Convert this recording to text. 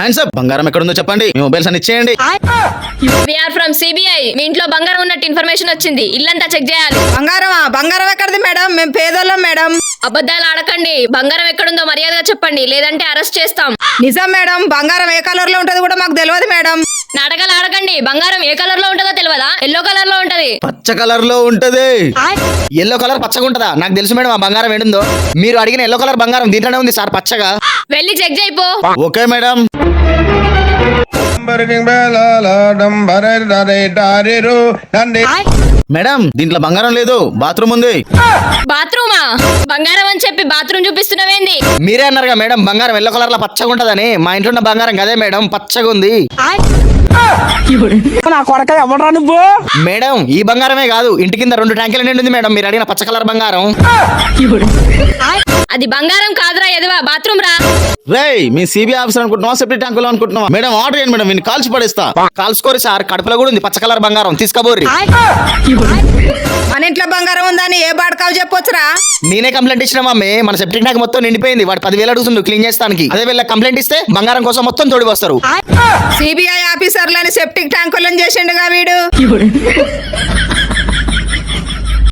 Hands up. బంగారం ఎక్కడుందో చెప్పండి, మీ మొబైల్స్ అన్ని ఇచ్చేయండి. We are from CBI. మీ ఇంట్లో బంగారం ఉన్నట్టు ఇన్ఫర్మేషన్ వచ్చింది, ఇల్లంతా చెక్ చేయాలి. బంగారమా? బంగారం ఎక్కడిది మేడం? మేము పేదోళ్ళం మేడం. అబద్ధాలు ఆడకండి. బంగారం ఎక్కడుందో మర్యాదగా చెప్పండి, లేదంటే అరెస్ట్ చేస్తాం. నిజం మేడం, బంగారం ఏ కలర్ లో ఉంటది కూడా మాకు తెలియదు మేడం. నాటకాలు ఆడకండి. బంగారం ఏ కలర్ లో ఉంటుందో తెలియదా? ఎల్లో కలర్ లో ఉంటది. పచ్చ కలర్ లో ఉంటది. ఎల్లో కలర్ పచ్చగా ఉంటదా? నాకు తెలుసు మేడం ఆ బంగారం ఏంటుందో. మీరు అడిగిన ఎల్లో కలర్ బంగారం దీంట్లోనే ఉంది సార్, పచ్చగా. వెళ్ళి చెక్ చేయిపో. Okay madam. మేడం దీంట్లో బంగారం లేదు, బాత్రూమ్ ఉంది. బాత్రూమా? బంగారం అని చెప్పి బాత్రూమ్ చూపిస్తున్నావేంది? మీరే అన్నారుగా మేడం బంగారం ఎల్లో కలర్ లో పచ్చగా ఉంటదని. మా ఇంట్లో ఉన్న బంగారం కదే మేడం, పచ్చగా ఉంది. నా కొడక ఎవడరా నువ్వు? మేడం ఈ బంగారమే కాదు, ఇంటి కింద 2 ట్యాంకులు నిండింది మేడం మీరు అడిగిన పచ్చ కలర్ బంగారం. అది బంగారం కాదురా ఎదవా, బాత్రూమ్ రా. రేయ్ మీ సిబిఐ ఆఫీసర్ అనుకుంటున్నావా, సెప్టిక్ ట్యాంకులో అనుకుంటున్నావా? మేడం ఆర్డర్ చేయండి మేడం, వీని కాల్చి పడేస్తా. కాల్చుకోరు సార్, కడుపులో కూడా ఉంది పచ్చ కలర్ బంగారం, తీసుకోబోర్రి. మన ఇంట్లో బంగారం ఉందని ఏ బాడకావు చెప్పొచ్చురా? నేనే కంప్లైంట్ ఇచ్చిన మమ్మీ, మన సెప్టిక్ ట్యాంక్ మొత్తం నిండిపోయింది, వాడు 10,000 అడుగుతుండు క్లీన్ చేస్తానికి. అదే వీళ్ళ కంప్లైంట్ ఇస్తే బంగారం కోసం మొత్తం తోడి వస్తారు. సిబిఐ ఆఫీసర్లని సెప్టిక్ ట్యాంకులను చేసిండుగా వీడు.